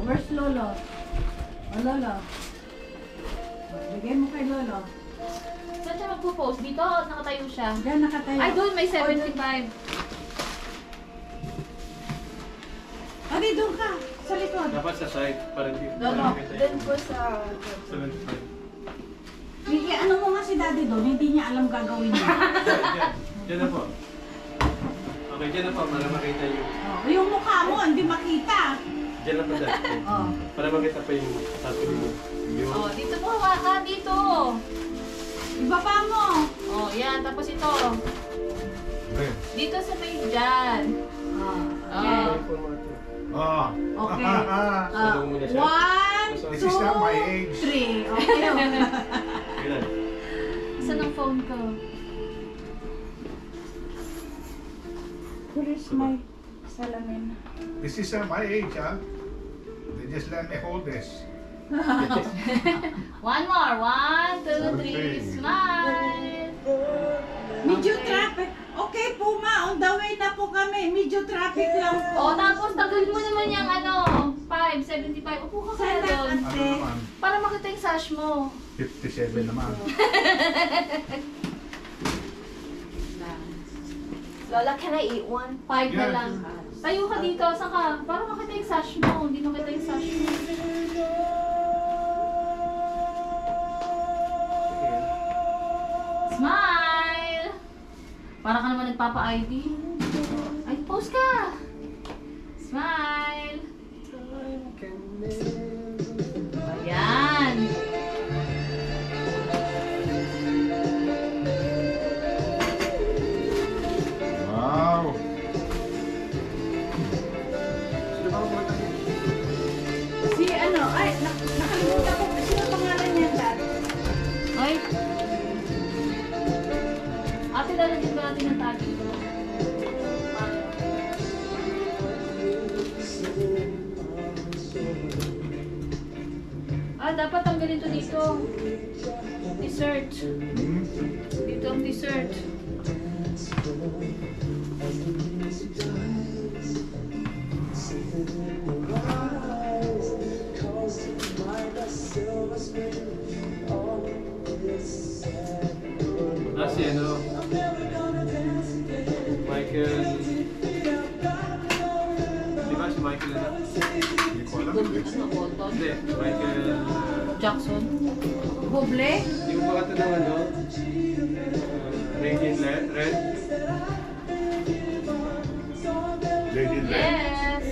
Where's Lolo? O, Lolo. Bigay mo kay Lolo. Saan siya magpo-post? Dito o nakatayo siya? Diyan nakatayo. Ay, doon may 75. Adi, doon ka. Sa likod. Dapat sa side, para hindi Lolo, Doon po sa... 75. Bigay, ano mo nga si Daddy doon? Hindi niya alam gagawin niya. Diyan na po. Okay, diyan na po, para makita yung... Oh, yung mukha mo, hindi makita. Diyan na po dahil. Oh. Para makita pa yung tattoo mo. Oh, dito po hawakan, dito. Ibaba mo. Oh, yan. Tapos ito. Dito sa may dyan. Okay. Oh. Okay. Salong mo na siya. 1, This is not my 2, age. 3. Okay. Kailan? Saan ang phone ko? Where is my salamin? This is my age, huh? They just let me hold this. One more. 1, 2, 3. Smile. Medyo traffic. Okay, Puma, on the way na po kami. Medyo traffic lang po. Oh, tapos tagal mo naman yung ano, 5, 75. Upo ka kaya doon. Ano naman? Para makita yung sash mo. 57 naman. Lola, can I eat one? 5 na Yeah. lang. Tayo ka dito. Saan ka? Para makita yung sash mo. Hindi makita yung sash mo. Smile! Para ka naman nagpapa-ID. Ay, pose ka! Smile! Ayan! Wow! Si ano, ay, nakalimutan ko. Sino pangalan niya, Dad? Ay! Ate, lalagyan ba natin ng tagi? Ah, dapat tanggalin to dito. Dessert. Dito ang dessert. Si ano? Michael... Di ba si Michael na? Hindi ko alam. Ano, Bolton? Hindi, Michael... Jackson? Buble? Di mo ba ng ano? Radiant Red? Lady in Red. Yes!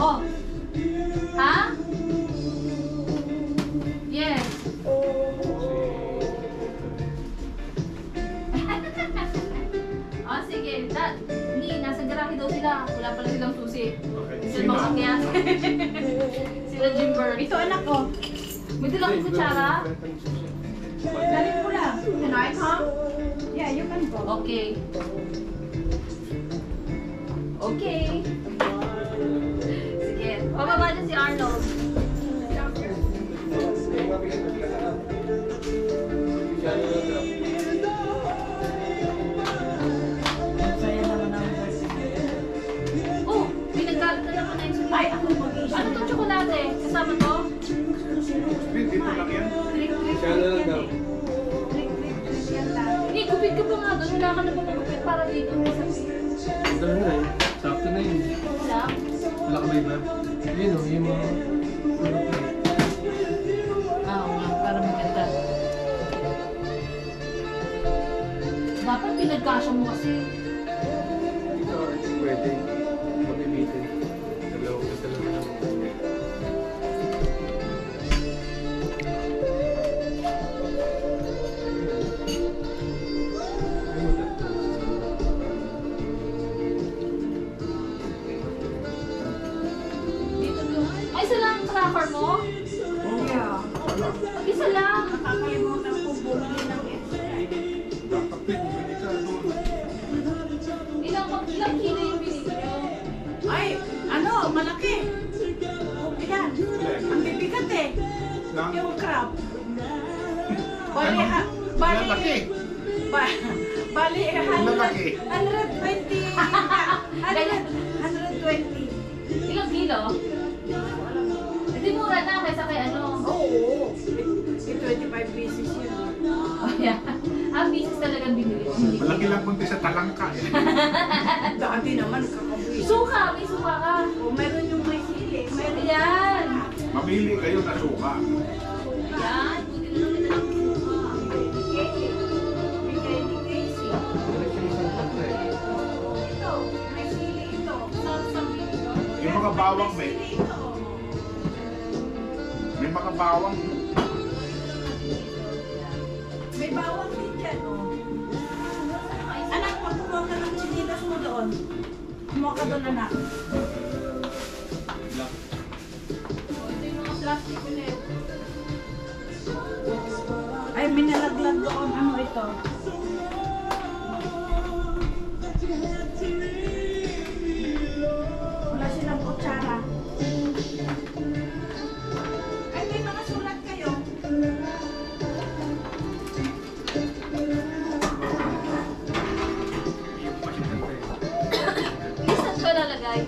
Oh! Ha? Yes! Oh, sige. Nasa garahe daw sila. Wala pala silang susi. Okay. Sila mga kaya. Sila Jimber. Ito anak ko. May dalang kutsara? Galing mo lang. Can I come? Yeah, you can go. Okay. Okay. Sige. Pababa dyan si Arnold. Saya naman ang Oh! May nagkalat na naman na yun. Ay, ako mag-isip. Ano itong tsokolate? Kasama to? Dito lang yan. Siya na lang daw. Yan lang. Hindi, gupit ka pa nga doon. Wala ka na ba magupit para dito? Ito na yun. Sakto na yun. Wala. Wala ka ba iba? Yun o, yung mga... Oo nga, para maganda. Dapat pinagkasya mo kasi. Ito, pwede. Mabibitin. Dalawang lang. Dito doon. Ay, isa lang ang cracker mo? Yeah. Isa lang. Nakakalimutan ko bumili ng extra. Dapat bumili ka doon. Ilang kilo yung binili nyo? Ay, ano, malaki. Ayan, ang bibigat eh. Lang. Yung crab. Bali, bali, Lalaki. bali, Lalaki. 120. 120. Ilang kilo? Hindi mura na kaysa kay ano. Oo. 25 pieces yun. Oh, yeah. Pieces talagang binili ko. Malaki lang punti sa talangka. Eh. Dati naman kakabwis. Suka! May suka ka! O meron yung may sili. Meron Ayan! Mamili kayo na suka. Ayan! Buti na naman ng suka. Bigay ni Casey. Ito. May sili ito. Yung mga bawang May may. sili ito. May mga bawang. May bawang din dyan. Oh. Anak, magkumuha ka ng sinilas mo doon. Kumuha ka doon, anak. Black. Ito yung mga plastic ulit. Ay, minalaglag doon. Ano ito? Wala silang kutsara. Ay, may mga sulat kayo. Saan ko lalagay?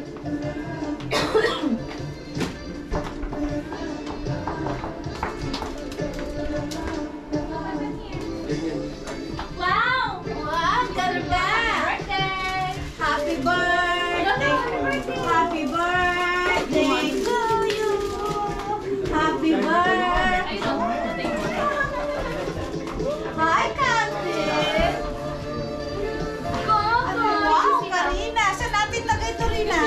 Wow! Wow, ganda! Birthday! Happy birthday! Happy birthday to you! Happy birthday! Ay, no. Thank you. Hi, Captain! Wow, Karina! Saan natin lagay ito, Rina?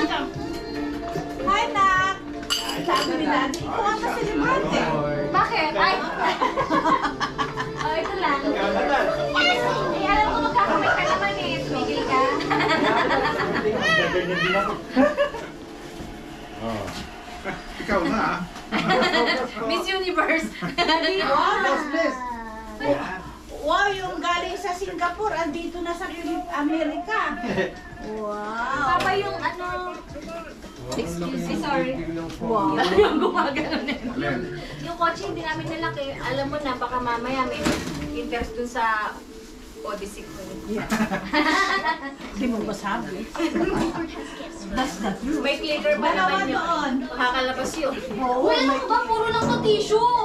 Hi, Nak! Sabi ni Daddy, ikaw ang ka-celebrate eh. Bakit? Ay! Oh, ito lang. Eh, alam ko magkakamay ka naman eh. Tumigil ka. Oh. Ikaw na ah. Miss Universe. Wow, yung galing sa Singapore, andito na sa Amerika. Wow! Papa yung ano... Excuse me, sorry. Wow. Yung gumagano na yun. Alin? Yung kotse hindi namin nalaki. Alam mo na, baka mamaya may interest dun sa Odyssey ko. Hindi mo ba sabi? That's the truth. May glitter ba Dalawa naman yun? doon. Kakalabas yun. Oo, Uy, ano may- ka ba? Puro lang to tissue.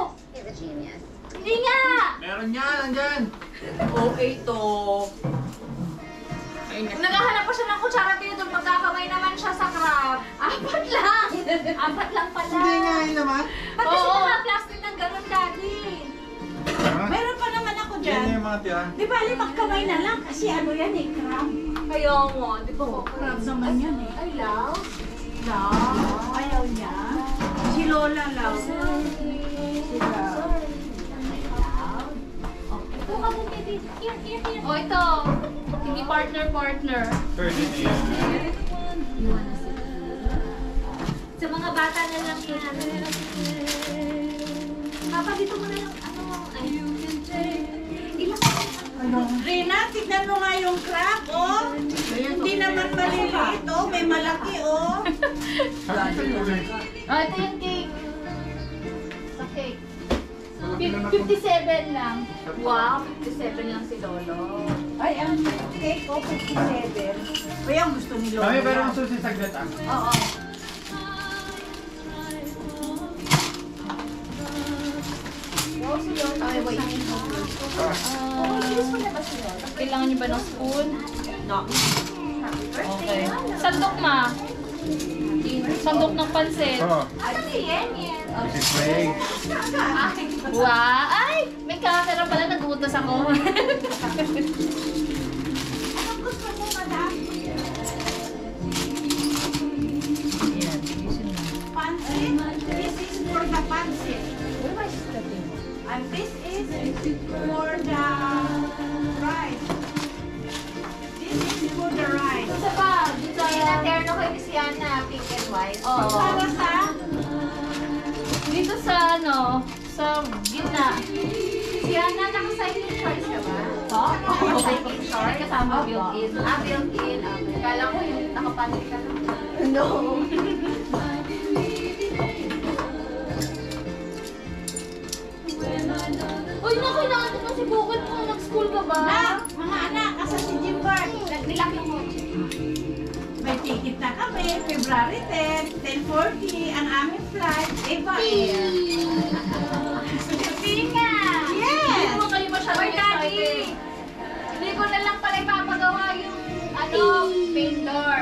Hindi nga. Meron yan, nandyan. Okay to. Naghahanap pa siya ng kutsara dito. Magkakamay naman siya sa crab. Apat lang. Apat lang pala. Hindi nga yun naman. Ba't kasi naka-plastic ng ganun, Daddy? Ha? Meron pa naman ako Yan dyan. yung mga tira. Di ba, magkamay na lang kasi ano yan eh, crab. Ayaw mo. Di ba ko? Crab naman yan eh. Ay, love. Love. Ayaw niya. Si Lola love. Sila. Oh, ito. Hindi partner. Third din yan. Sa mga bata na lang yan. Papa, dito mo na lang. Ano? Ay. Ilang Rina, tignan mo nga yung crab, oh. Hindi naman maliliit, oh. May malaki, oh. Oh, ito yung cake. Sa cake. 57 lang. Wow, 57 lang si Lolo. Ay, ang cake ko, 57. Ay, ang gusto ni Lola. Kami pero ang susi saglit ah. Oo. Wow, si Lolo. Ay, wait. Kailangan niyo ba ng spoon? No. Okay. Sandok ma. Sandok ng pansit. Oh, Ano si Yen Yen? this is Ray. Wow! Ay! May camera pala, nag-uutos ako. Anong gusto mo, madam? Pansit. This is for the pansit. And this is for the rice. This is for the rice. Isa pa, dito Terno ko ni Siana, pink and white. Oo. Para sa Dito sa ano, sa gitna. Si Siana, naka-cycling shorts ka ba? Cycling short, kasama built-in. Built-in. Kala ko yung nakapalit ka lang. no. Uy, naku, nakatid mo si Bukid mo. Nag-school ka ba? Mga anak, asa si Jimbart. Nilak yung kotse. May ticket na kami. February 10, 10:40, ang aming flight, Eva Air. Tinga! Yes! Hindi mo kayo masyadong Oy, Daddy! excited. Hindi ko na lang pala ipapagawa yung main door.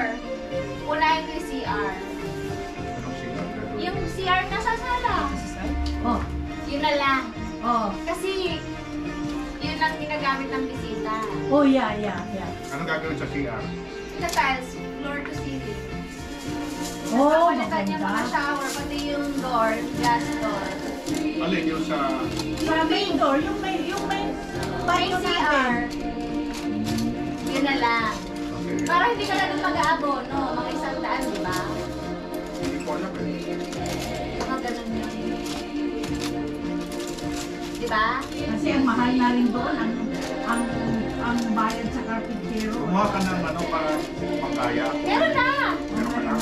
Unahin ko yung CR. Anong sigat? Yung CR na sa sala. Oh, Yun na lang. oh. Kasi, yun ang ginagamit ng bisita. Oh, yeah. Anong gagawin sa CR? The tiles, floor to ceiling. Oh, Napapalitan yung mga maganda. shower, pati yung door, glass door. Alin yung sa... Sa main door, yung main May banyo CR. natin. Yun na lang. Okay. Para hindi ka na doon mag-aabono, mga 100, di ba? Hindi ko alam eh. Mga ganun yun. Di ba? Kasi ang mahal na rin doon, ang bayad sa carpentero. Gumawa ka ng ano para pangkaya. Meron na! Meron ka na.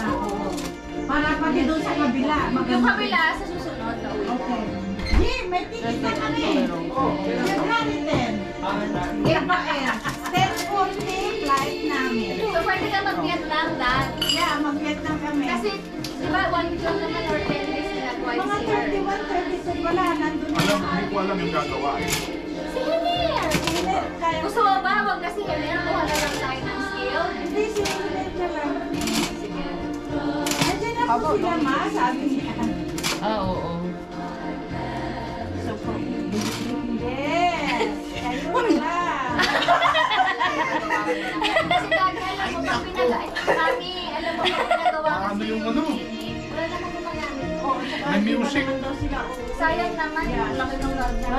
Para pati doon sa kabila. Yung kabila sa susunod. Okay. Di, may ticket na kami. February 10. Eva Air. 10:40 flight namin. So, pwede ka mag-Vietnam, Dad. Yeah, mag-Vietnam kami. Kasi, di ba, 1 week lang naman or 10 days nila twice mga a year. 31, 32 wala, nandun na Hindi ko alam yung gagawa eh. Si Hilir! Hindi, kaya Gusto mo ba? Huwag na si Hilir. Kuha na lang tayo ng skill. Hindi, sinulit na lang. Nandiyan na po sila, ma, sabi niya. Oo. Yes! Kayo lang. Kasi Dad, alam mo pag Mami, alam mo pag pinagawa ko Ano si yung ano? Wala naman gumagamit. Oh, tsaka May music. naman daw sila. Sayang naman. Yeah. Laki ng